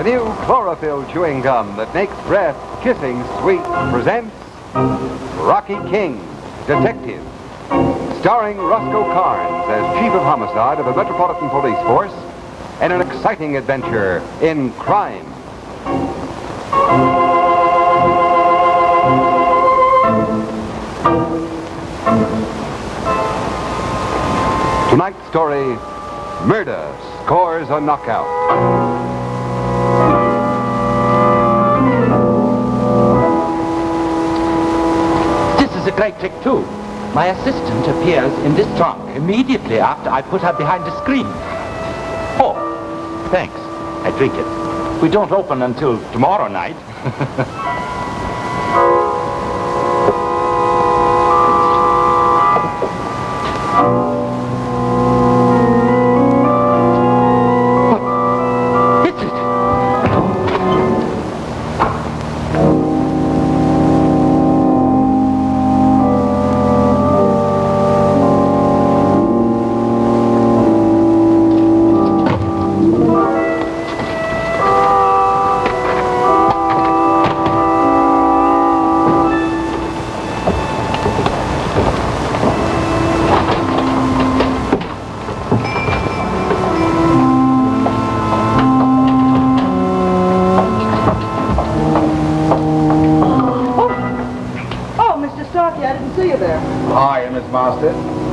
the new chlorophyll chewing gum that makes breath kissing sweet, presents Rocky King, Detective, starring Roscoe Carnes as Chief of Homicide of the Metropolitan Police Force in an exciting adventure in crime. Tonight's story, Murder Scores a Knockout. This is a great trick, too. My assistant appears in this trunk immediately after I put her behind the screen. Oh, thanks. I drink it. We don't open until tomorrow night.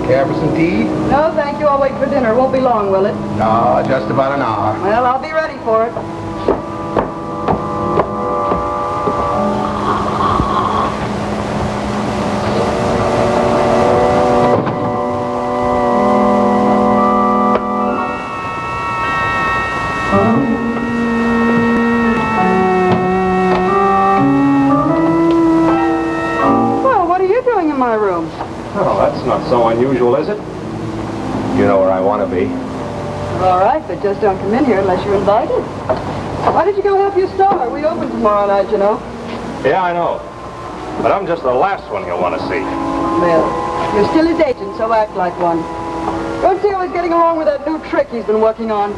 Care for some tea? No, thank you. I'll wait for dinner. Won't be long, will it? No, just about an hour. Well, I'll be ready for it. Well, what are you doing in my room? Oh, that's not so unusual, is it? You know where I want to be. All right, but just don't come in here unless you're invited. Why did you go help your star? We open tomorrow night, you know. Yeah, I know. But I'm just the last one he'll want to see. Well, you're still his agent, so act like one. Don't see how he's getting along with that new trick he's been working on.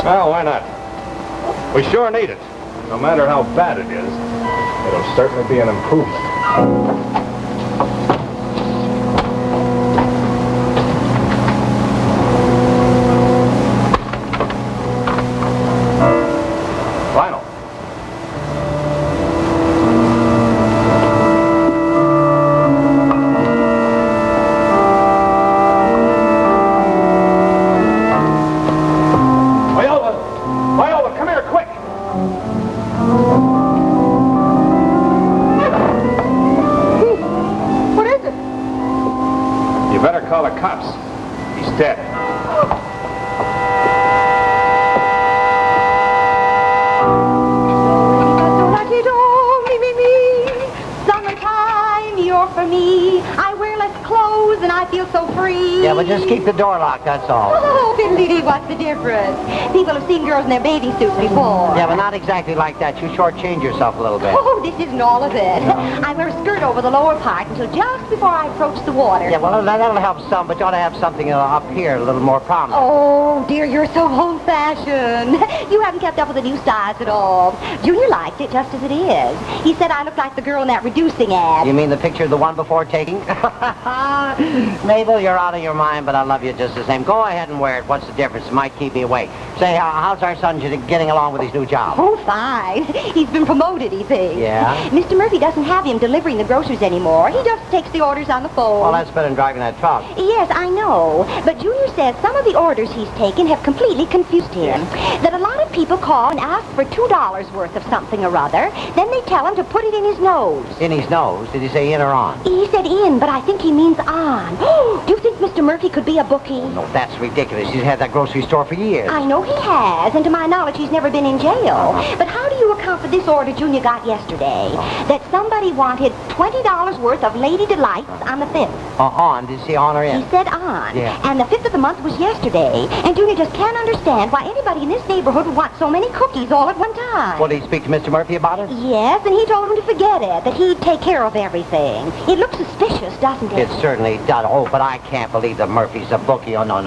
Well, why not? We sure need it. No matter how bad it is, it'll certainly be an improvement. Call the cops. He's dead. Summertime, you're for me. I wear less clothes and I feel so free. Yeah, but just keep the door locked, that's all. Oh, fiddly-dee, what's the difference? People have seen girls in their bathing suits before. Yeah, but not exactly like that. You shortchange yourself a little bit. Oh, this isn't all of it. I wear a skirt over the lower part until just before I approach the water. Yeah, well, that'll help some, but you ought to have something up here a little more prominent. Oh, dear, you're so old-fashioned. You haven't kept up with the new styles at all. Junior liked it just as it is. He said I looked like the girl in that reducing ad. You mean the picture of the one before taking? Mabel, you're out of your mind, but I love you just the same. Go ahead and wear it. What's the difference? It might keep me awake. Say, how's our son getting along with his new job? Oh, fine. He's been promoted, he thinks. Yeah? Mr. Murphy doesn't have him delivering the groceries anymore. He just takes the orders on the phone. Well, that's better than driving that truck. Yes, I know. But Junior says some of the orders he's taken have completely confused him. That a lot of people call and ask for $2 worth of something or other. Then they tell him to put it in his nose. In his nose? Did he say in or on? He said in, but I think he means on. Do you think Mr. Murphy could be a bookie? No, that's ridiculous. He's had that grocery store for years. I know he has, and to my knowledge, he's never been in jail. But how do you account for this order Junior got yesterday? That somebody wanted $20 worth of Lady Delights on the 5th. On? Did he say on or in? He said on. Yeah. And the 5th of the month was yesterday. And Junior just can't understand why anybody in this neighborhood would want so many cookies all at one time. Well, did he speak to Mr. Murphy about it? Yes, and he told him to forget it, that he'd take care of everything. It looks suspicious, doesn't it? It certainly does. Oh, but I can't believe that Murphy's a bookie. Oh, no.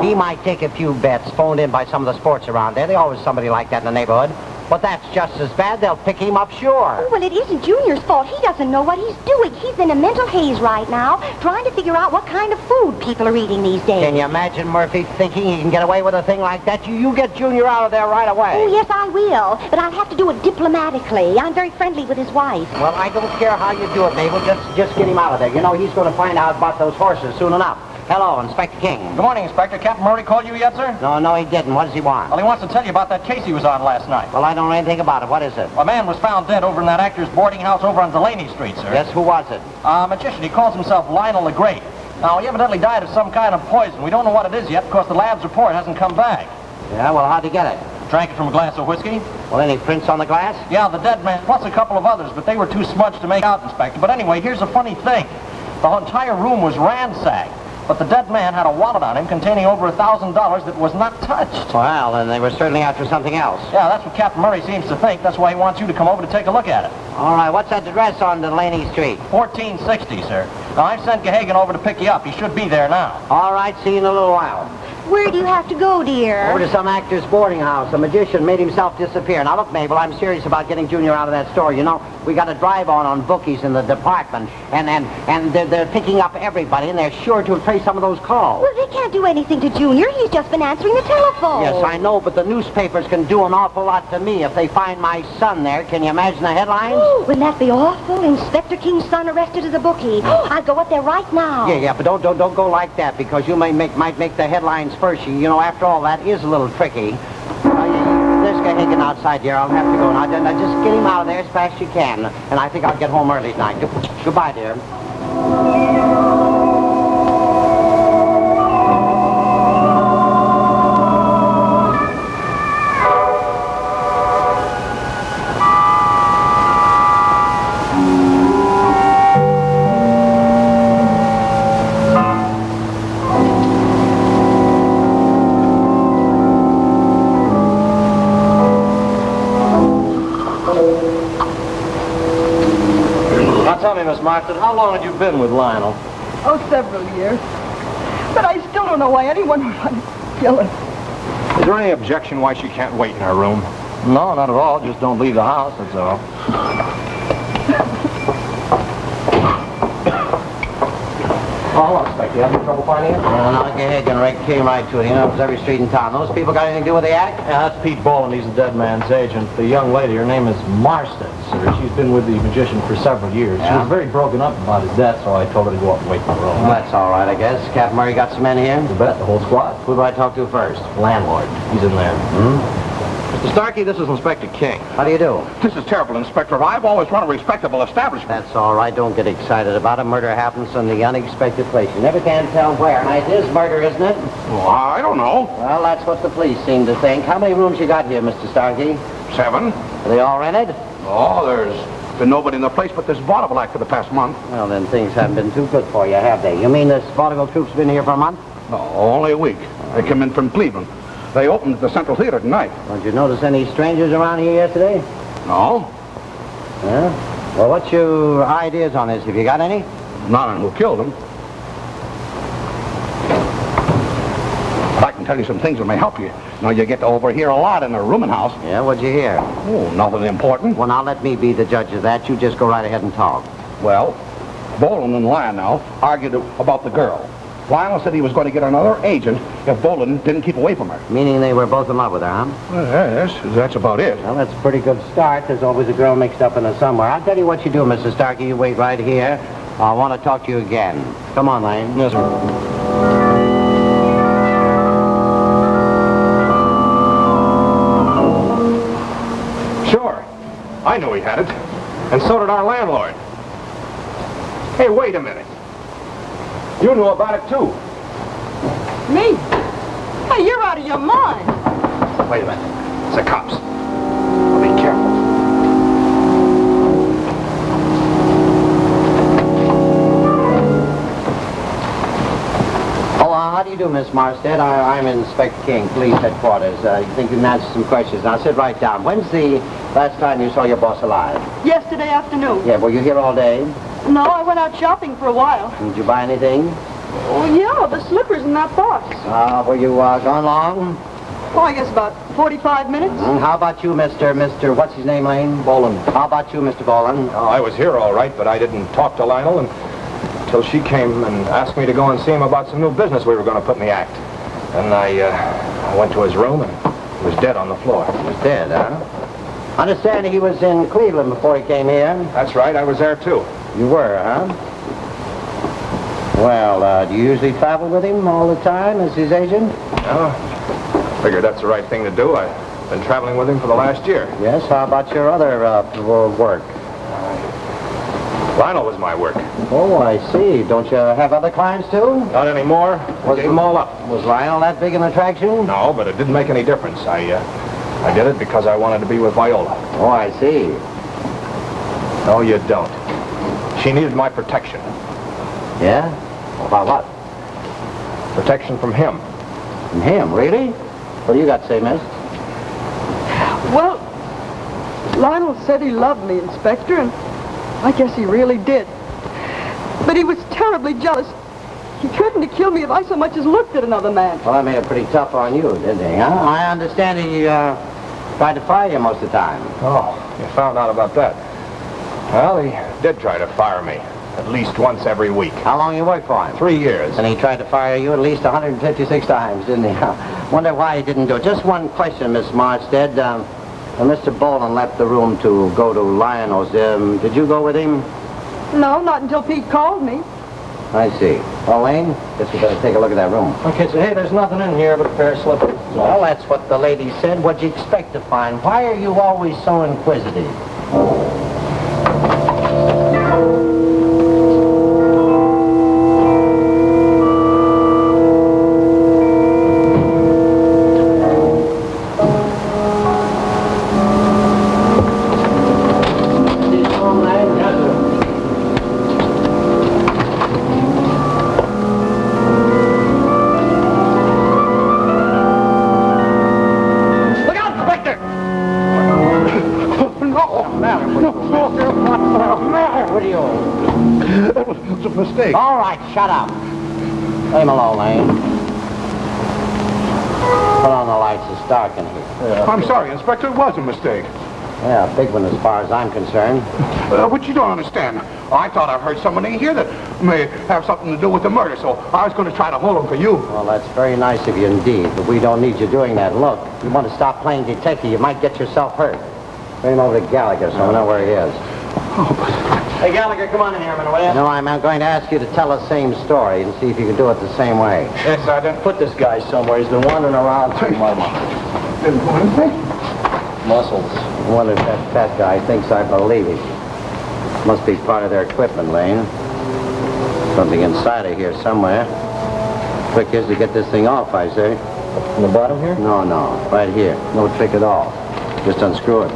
He might take a few bets phoned in by some of the sports around there. There's always somebody like that in the neighborhood. But that's just as bad. They'll pick him up, sure. Well, it isn't Junior's fault. He doesn't know what he's doing. He's in a mental haze right now, trying to figure out what kind of food people are eating these days. Can you imagine Murphy thinking he can get away with a thing like that? You get Junior out of there right away. Oh, yes, I will. But I'll have to do it diplomatically. I'm very friendly with his wife. Well, I don't care how you do it, Mabel. Just get him out of there. You know, he's going to find out about those horses soon enough. Hello, Inspector King. Good morning, Inspector. Captain Murray called you yet, sir? No, he didn't. What does he want? Well, he wants to tell you about that case he was on last night. Well, I don't know anything about it. What is it? A man was found dead over in that actor's boarding house over on Delaney Street, sir. Yes, who was it? A magician. He calls himself Lionel the Great. Now, he evidently died of some kind of poison. We don't know what it is yet because the lab's report hasn't come back. Yeah, well, how'd he get it? Drank it from a glass of whiskey? Well, any prints on the glass? Yeah, the dead man, plus a couple of others, but they were too smudged to make out, Inspector. But anyway, here's a funny thing. The entire room was ransacked. But the dead man had a wallet on him containing over $1,000 that was not touched. Well, then they were certainly after something else. Yeah, that's what Captain Murray seems to think. That's why he wants you to come over to take a look at it. All right, what's that address on Delaney Street? 1460, sir. Now, I've sent Gahagan over to pick you up. He should be there now. All right, see you in a little while. Where do you have to go, dear? Over to some actor's boarding house. A magician made himself disappear. Now, look, Mabel, I'm serious about getting Junior out of that store. You know, we got a drive-on bookies in the department, and they're picking up everybody, and they're sure to trace some of those calls. Well, they can't do anything to Junior. He's just been answering the telephone. Yes, I know, but the newspapers can do an awful lot to me if they find my son there. Can you imagine the headlines? Oh, wouldn't that be awful? Inspector King's son arrested as a bookie. Oh, I'll go up there right now. Yeah, but don't go like that, because you might make the headlines first. You know, after all, that is a little tricky. There's Gahagan outside here. I'll have to go now. Just get him out of there as fast as you can. And I think I'll get home early tonight. Goodbye, dear. Tell me, Miss Marston, how long had you been with Lionel? Oh, several years. But I still don't know why anyone would want to kill her. Is there any objection why she can't wait in her room? No, not at all. Just don't leave the house, that's all. Oh, hello, Inspector. You having trouble finding it? No, Gahagan came right to it. He knows every street in town. Those people got anything to do with the act? Yeah, that's Pete Boland. He's the dead man's agent. The young lady, her name is Marston, sir. She's been with the magician for several years. She Yeah? was very broken up about his death, so I told her to go up and wait in the room. Well, that's all right, I guess. Captain Murray got some men here? You bet, the whole squad. Who do I talk to first? Landlord. He's in there. Mr. Starkey, this is Inspector King. How do you do? This is terrible, Inspector. I've always run a respectable establishment. That's all right. Don't get excited about it. Murder happens in the unexpected place. You never can tell where. And it is murder, isn't it? Well, I don't know. Well, that's what the police seem to think. How many rooms you got here, Mr. Starkey? 7. Are they all rented? Oh, there's been nobody in the place but this vaudeville act for the past month. Well, then things haven't been too good for you, have they? You mean this vaudeville troupe's been here for a month? No, only a week. They came in from Cleveland. They opened the Central Theater tonight. Did you notice any strangers around here yesterday? No, Yeah? Well, what's your ideas on this? Have you got any? not on who killed them. I can tell you some things that may help you. Now, you get to overhear a lot in the rooming house. Yeah, what'd you hear? Oh, nothing important. Well, now let me be the judge of that. You just go right ahead and talk. Well, Boland and Lionel argued about the girl. Lionel said he was going to get another agent if Boland didn't keep away from her. Meaning they were both in love with her, huh? Well, yes, that's about it. Well, that's a pretty good start. There's always a girl mixed up in it somewhere. I'll tell you what you do, Mr. Starkey. You wait right here. I want to talk to you again. Come on, Lane. Yes, sir. Sure. I knew he had it. And so did our landlord. Hey, wait a minute. You knew about it, too. Me? Hey, you're out of your mind. Wait a minute. It's the cops. Be careful. Oh, how do you do, Miss Marstead? I'm Inspector King, police headquarters. You think you can answer some questions. Now, sit right down. When's the last time you saw your boss alive? Yesterday afternoon. Yeah, were you here all day? No, I went out shopping for a while. Did you buy anything? Oh, yeah, the slippers in that box. Were you gone long? Oh, I guess about 45 minutes. How about you, Mr. What's his name, Lane? Boland. How about you, Mr. Boland? Oh, I was here all right, but I didn't talk to Lionel until she came and asked me to go and see him about some new business we were going to put in the act. And I went to his room, and he was dead on the floor. He was dead, huh? Understand he was in Cleveland before he came here? That's right, I was there too. You were, huh? Well, do you usually travel with him all the time as his agent? Oh, figured that's the right thing to do. I've been traveling with him for the last year. Yes, how about your other work? Lionel was my work. Oh, I see. Don't you have other clients, too? Not anymore. I gave them all up. Was Lionel that big an attraction? No, but it didn't make any difference. I did it because I wanted to be with Viola. Oh, I see. No, you don't. She needed my protection. Yeah? About what? Protection from him. From him, really? What do you got to say, miss? Well, Lionel said he loved me, Inspector, and I guess he really did. But he was terribly jealous. He threatened to kill me if I so much as looked at another man. Well, that made it pretty tough on you, didn't he, huh? I understand he tried to fire you most of the time. Oh, you found out about that. Well, he did try to fire me. At least once every week. How long you worked for him? 3 years. And he tried to fire you at least 156 times, didn't he? Wonder why he didn't do it. Just one question, Miss Marstead. When Mr. Boland left the room to go to Lionel's, did you go with him? No, not until Pete called me. I see. Well, Lane, guess we better take a look at that room. Okay, so hey, there's nothing in here but a pair of slippers. Well, that's what the lady said. What'd you expect to find? Why are you always so inquisitive? Mistake. All right, shut up. Leave him alone, Lane. Put on the lights. It's dark in here. I'm sorry, Inspector. It was a mistake. Yeah, a big one as far as I'm concerned. But you don't understand. I thought I heard somebody here that may have something to do with the murder, so I was going to try to hold him for you. Well, that's very nice of you indeed, but we don't need you doing that. Look, you want to stop playing detective, you might get yourself hurt. Bring him over to Gallagher so I know where he is. Oh, but... Hey, Gallagher, come on in here a minute, will you? No, I'm going to ask you to tell the same story and see if you can do it the same way. Yes, Sergeant. Put this guy somewhere. He's been wandering around too much. Didn't do anything? Muscles. I wonder if that fat guy thinks I believe him. Must be part of their equipment, Lane. Something inside of here somewhere. Trick is to get this thing off, I say. In the bottom here? No, right here. No trick at all. Just unscrew it.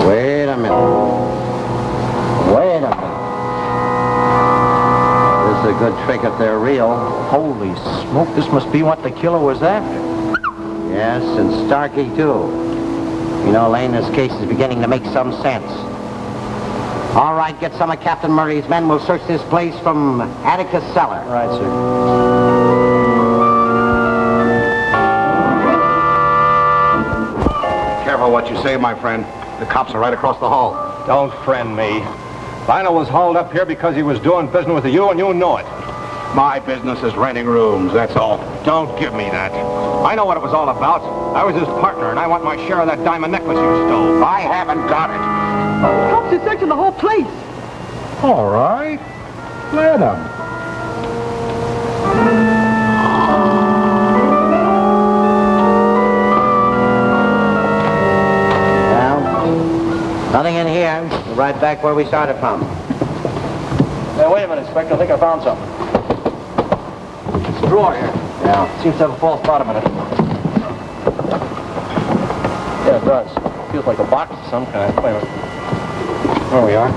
Wait a minute. Wait a minute. This is a good trick if they're real. Holy smoke, this must be what the killer was after. Yes, and Starkey, too. You know, Lane, this case is beginning to make some sense. All right, get some of Captain Murray's men. We'll search this place from Atticus' cellar. Right, sir. Careful what you say, my friend. The cops are right across the hall. Don't friend me. Lionel was hauled up here because he was doing business with you, and you know it. My business is renting rooms, that's all. Don't give me that. I know what it was all about. I was his partner, and I want my share of that diamond necklace you stole. I haven't got it. Cops are searching the whole place. All right. Let them. Nothing in here. We're right back where we started from. Hey, wait a minute, Inspector. I think I found something. It's a drawer here. Yeah. Seems to have a false bottom in it. Yeah, it does. Feels like a box of some kind. Wait a minute. There we are.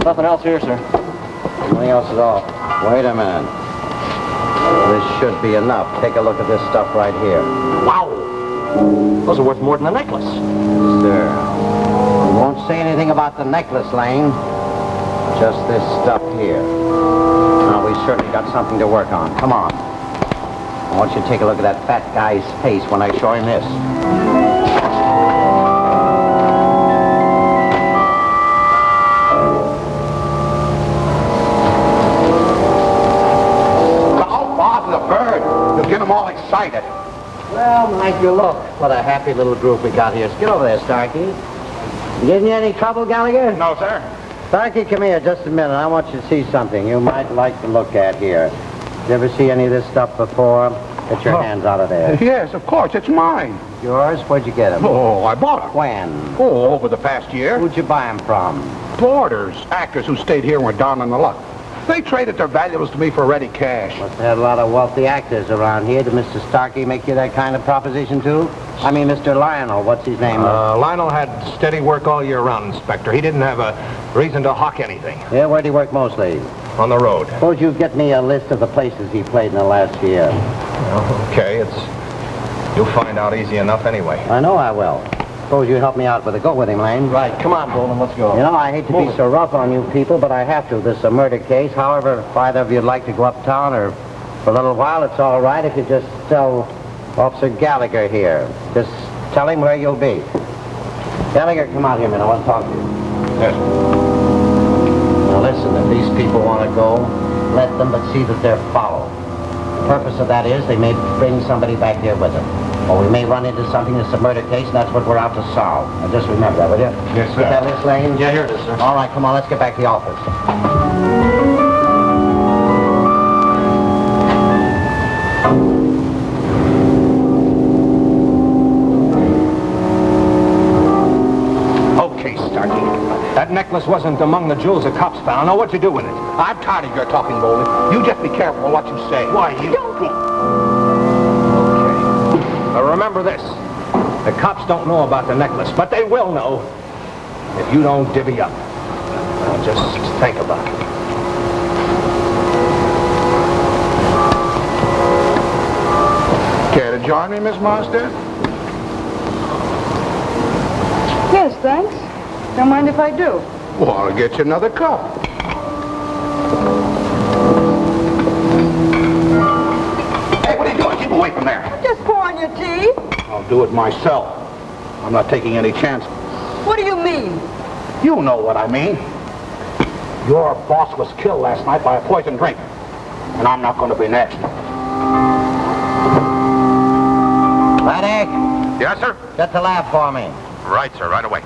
Nothing else here, sir. Nothing else at all. Wait a minute. This should be enough. Take a look at this stuff right here. Wow! Those are worth more than the necklace. Yes, sir. We won't say anything about the necklace, Lane. Just this stuff here. Now, we certainly got something to work on. Come on. I want you to take a look at that fat guy's face when I show him this. Don't bother the bird. You'll get them all excited. Well, Mike, you look. What a happy little group we got here. Get over there, Starkey. Getting you any trouble, Gallagher? No, sir. Starkey, come here just a minute. I want you to see something you might like to look at here. You ever see any of this stuff before? Get your hands out of there. Yes, of course. It's mine. Yours? Where'd you get them? Oh, I bought them. When? Oh, over the past year. Who'd you buy them from? Boarders, actors who stayed here and were down on the luck. They traded their valuables to me for ready cash. Must have had a lot of wealthy actors around here. Did Mr. Starkey make you that kind of proposition, too? I mean, Mr. Lionel. What's his name? Lionel had steady work all year round, Inspector. He didn't have a reason to hawk anything. Yeah, where'd he work mostly? On the road. Suppose you get me a list of the places he played in the last year. Okay, you'll find out easy enough anyway. I know I will. Suppose you help me out with it. Go with him, Lane. Right, come on, Bolden, let's go. You know, I hate to be so rough on you people, but I have to. This is a murder case. However, if either of you'd like to go uptown or for a little while, it's all right if you just tell Officer Gallagher here. Just tell him where you'll be. Gallagher, come out here a minute. I want to talk to you. Yes. Now listen, if these people want to go, let them, but see that they're followed. The purpose of that is they may bring somebody back here with them. Or we may run into something that's a murder case, and that's what we're out to solve. Now just remember that, will you? Yes, sir. Get that list, Lane? Yeah, here it is, sir. All right, come on, let's get back to the office. Okay, Starkey. That necklace wasn't among the jewels the cops found. Now, what'd you do with it? I'm tired of your talking, Bolden. You just be careful what you say. Why, you... Remember this. The cops don't know about the necklace, but they will know if you don't divvy up. Now, just think about it. Care to join me, Miss Monster? Yes, thanks. Don't mind if I do. Well, I'll get you another cup. Hey, what are you doing? Keep away from there. Just pouring your tea. I'll do it myself. I'm not taking any chances. What do you mean? You know what I mean. Your boss was killed last night by a poison drink. And I'm not going to be next. Paddock, Yes, sir? get the lab for me. Right, sir. Right away.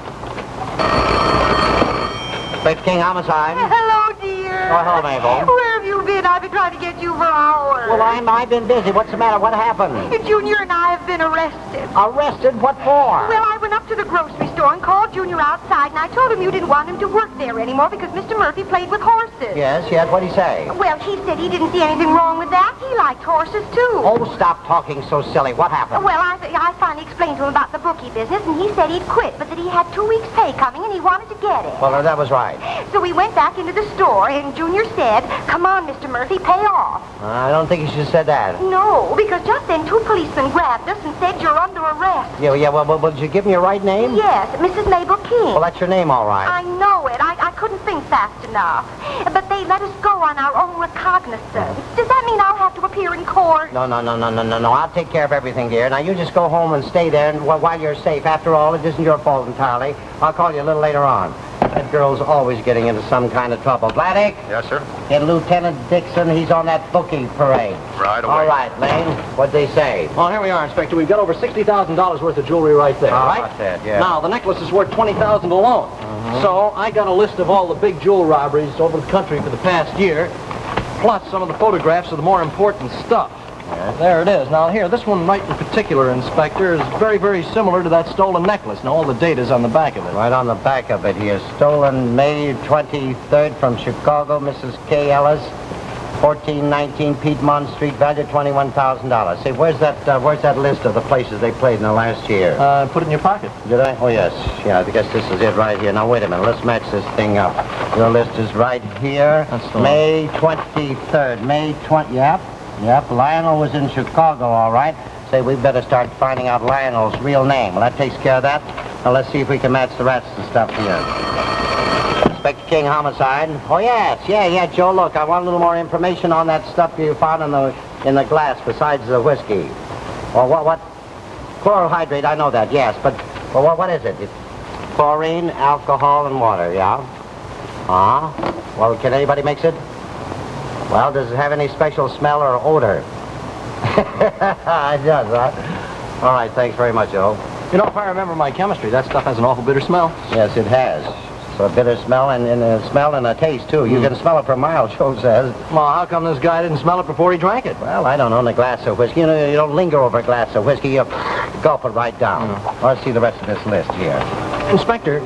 Fifth King Homicide. Hello, dear. Oh, hello, Mabel. Where have you been? I've been trying to get you for hours. Well, I've been busy. What's the matter? What happened? Junior and I have been arrested. Arrested? What for? Well, I went up to the grocery store and called Junior outside, and I told him you didn't want him to work there anymore because Mr. Murphy played with horses. Yes. What'd he say? Well, he said he didn't see anything wrong with that. He liked horses, too. Oh, stop talking so silly. What happened? Well, I finally explained to him about the bookie business, and he said he'd quit, but that he had 2 weeks' pay coming, and he wanted to get it. Well, that was right. So we went back into the store, and Junior said, "Come on, Mr. Murphy, pay off." I don't think you should have said that. No, because just then 2 policemen grabbed us and said, "You're under arrest." Yeah, well, did you give me your right name? Yes, Mrs. Mabel King. Well, that's your name, all right. I know it. I couldn't think fast enough. But they let us go on our own recognizance. Does that mean I'll have to appear in court? No. I'll take care of everything, dear. Now, you just go home and stay there and while you're safe. After all, it isn't your fault entirely. I'll call you a little later on. That girl's always getting into some kind of trouble. Vladek? Yes, sir? Get Lieutenant Dixon. He's on that bookie parade. Right away. All right, Lane. What'd they say? Well, here we are, Inspector. We've got over $60,000 worth of jewelry right there, all right? That's it, yeah. Now, the necklace is worth $20,000 alone. So I got a list of all the big jewel robberies over the country for the past year, plus some of the photographs of the more important stuff. There it is. Now, here, this one right in particular, Inspector, is very, very similar to that stolen necklace. Now, all the data's on the back of it. Right on the back of it here. Stolen May 23rd from Chicago, Mrs. K. Ellis, 1419 Piedmont Street, value $21,000. Say, where's that list of the places they played in the last year? Put it in your pocket. Did I? Oh, yes. Yeah, I guess this is it right here. Now, wait a minute. Let's match this thing up. Your list is right here. That's the one. May 23rd. May 20... Yep. Lionel was in Chicago, all right. Say, we better start finding out Lionel's real name. Well, that takes care of that. Now, let's see if we can match the rest of the stuff here. Inspector King, homicide. Oh, yes. Yeah, Joe, look, I want a little more information on that stuff you found in the glass besides the whiskey. Well, what? Chlorohydrate, I know that, yes, but well, what is it? It's chlorine, alcohol, and water, yeah? Well, can anybody mix it? Well, does it have any special smell or odor? It does, huh? All right, thanks very much, Joe. You know, if I remember my chemistry, that stuff has an awful bitter smell. Yes, it has. So a bitter smell and a smell and a taste, too. You can smell it for miles, Joe says. Well, how come this guy didn't smell it before he drank it? Well, I don't know, in a glass of whiskey. You know, you don't linger over a glass of whiskey. You gulp it right down. Let's see the rest of this list here. Inspector,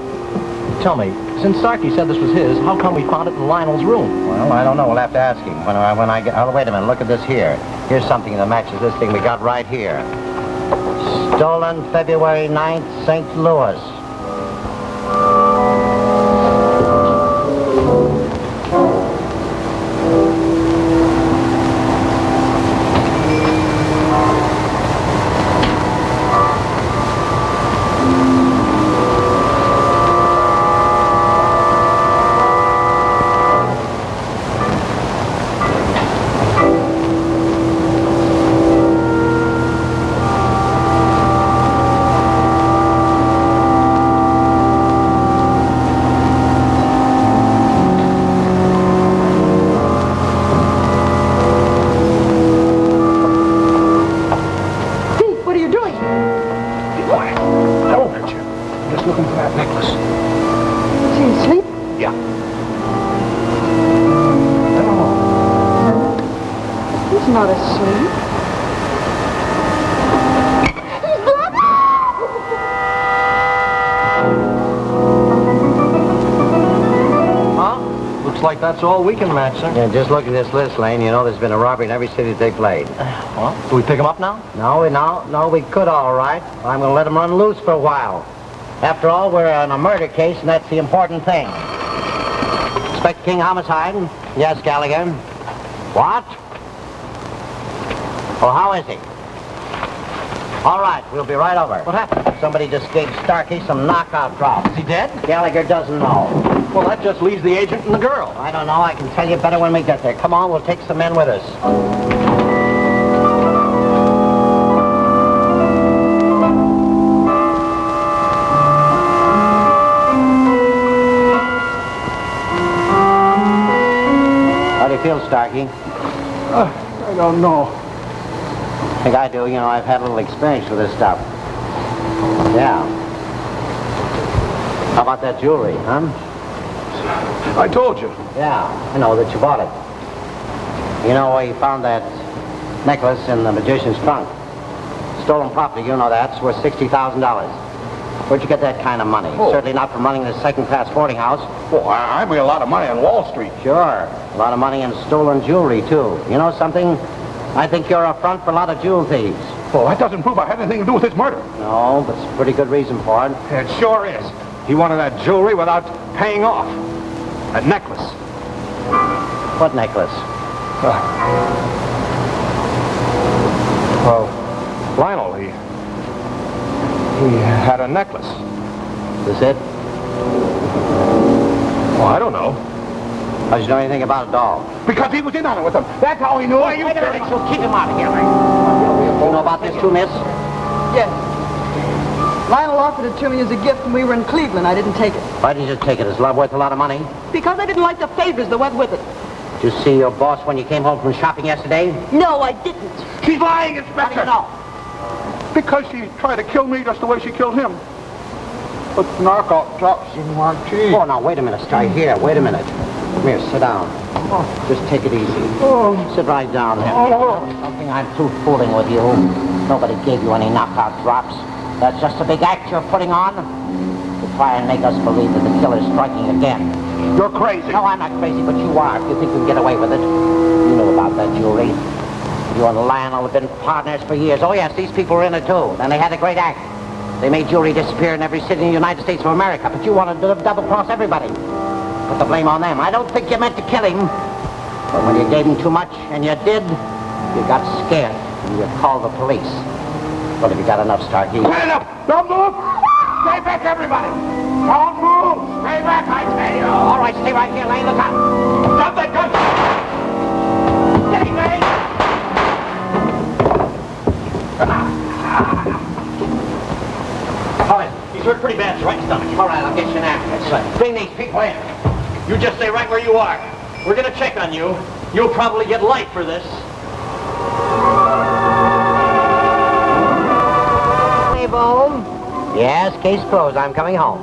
tell me, since Starkey said this was his, how come we found it in Lionel's room? Well, I don't know. We'll have to ask him. When I get... Oh, wait a minute. Look at this here. Here's something that matches this thing we got right here. Stolen February 9th, St. Louis. Not asleep. Huh? Looks like that's all we can match, sir. Yeah, just look at this list, Lane. You know there's been a robbery in every city that they played. Well, do we pick him up now? No, we could all right. I'm going to let him run loose for a while. After all, we're on a murder case, and that's the important thing. Inspector King, homicide. Yes, Gallagher. What? Well, how is he? All right, we'll be right over. What happened? Somebody just gave Starkey some knockout drops. Is he dead? Gallagher doesn't know. Well, that just leaves the agent and the girl. I don't know. I can tell you better when we get there. Come on, we'll take some men with us. How do you feel, Starkey? I don't know. I think I do. You know, I've had a little experience with this stuff. Yeah. How about that jewelry, huh? I told you. Yeah, I know that you bought it. You know, we found that necklace in the magician's trunk. Stolen property, you know that. It's worth $60,000. Where'd you get that kind of money? Oh. Certainly not from running this second-class boarding house. Well, I made a lot of money on Wall Street. Sure. A lot of money in stolen jewelry, too. You know something? I think you're a front for a lot of jewel thieves. Well, that doesn't prove I had anything to do with this murder. No, but it's a pretty good reason for it. It sure is. He wanted that jewelry without paying off. That necklace. What necklace? Well, Lionel, he had a necklace. Is it? Well, I don't know. How did you know anything about it, doll? Because he was in on it with them. That's how he knew it. Wait a minute, you'll keep him out of here, right? You know about this too, miss? Yes. Lionel offered it to me as a gift when we were in Cleveland. I didn't take it. Why didn't you take it? Is love worth a lot of money? Because I didn't like the favors that went with it. Did you see your boss when you came home from shopping yesterday? No, I didn't. She's lying, How do Inspector. you know? Because she tried to kill me just the way she killed him. But knockout drops in my tea. Oh, now, wait a minute, Star. Here, wait a minute. Come here, sit down. Just take it easy. Oh. Sit right down there. Oh. Something I'm through fooling with you. Nobody gave you any knockout drops. That's just a big act you're putting on to try and make us believe that the killer's striking again. You're crazy. No, I'm not crazy, but you are. If you think you can get away with it. You know about that jewelry. You and Lionel have been partners for years. Oh, yes, these people were in it, too. And they had a great act. They made jewelry disappear in every city in the United States of America. But you wanted to double-cross everybody. Put the blame on them. I don't think you meant to kill him. But when you gave him too much, and you did, you got scared. And you called the police. Well, have you got enough, Starkey? Quiet up! Don't move! Stay back, everybody! Don't move! Stay back, I tell you. All right, stay right here, Lane. Look out. Drop that gun. Steady, Lane. All right, he's hurt pretty bad, so right in the stomach. All right, I'll get you an ambulance. Bring these people in. You just stay right where you are. We're gonna check on you. You'll probably get life for this. Mabel? Yes, case closed. I'm coming home.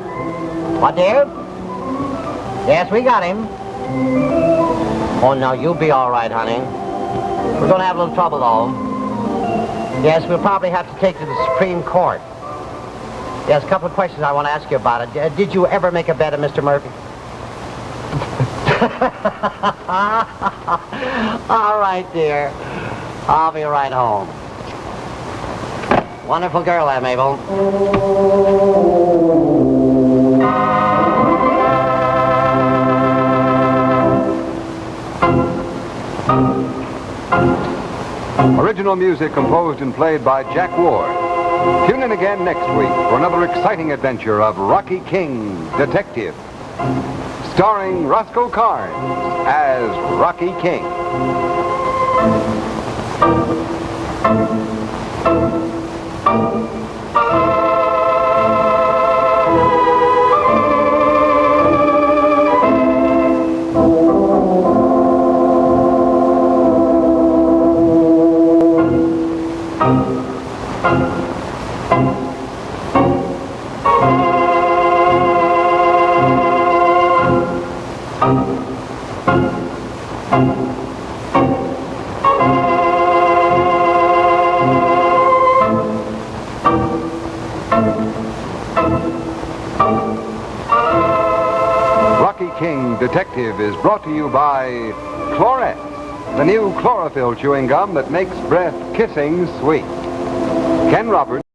What, dear? Yes, we got him. Oh, no, you'll be all right, honey. We're going to have a little trouble, though. Yes, we'll probably have to take it to the Supreme Court. Yes, a couple of questions I want to ask you about it. Did you ever make a bet of Mr. Murphy? All right, dear. I'll be right home. Wonderful girl, that Mabel. Original music composed and played by Jack Ward. Tune in again next week for another exciting adventure of Rocky King, Detective, starring Roscoe Carnes as Rocky King. Rocky King Detective is brought to you by Chlorette, the new chlorophyll chewing gum that makes breath kissing sweet. Ken Roberts.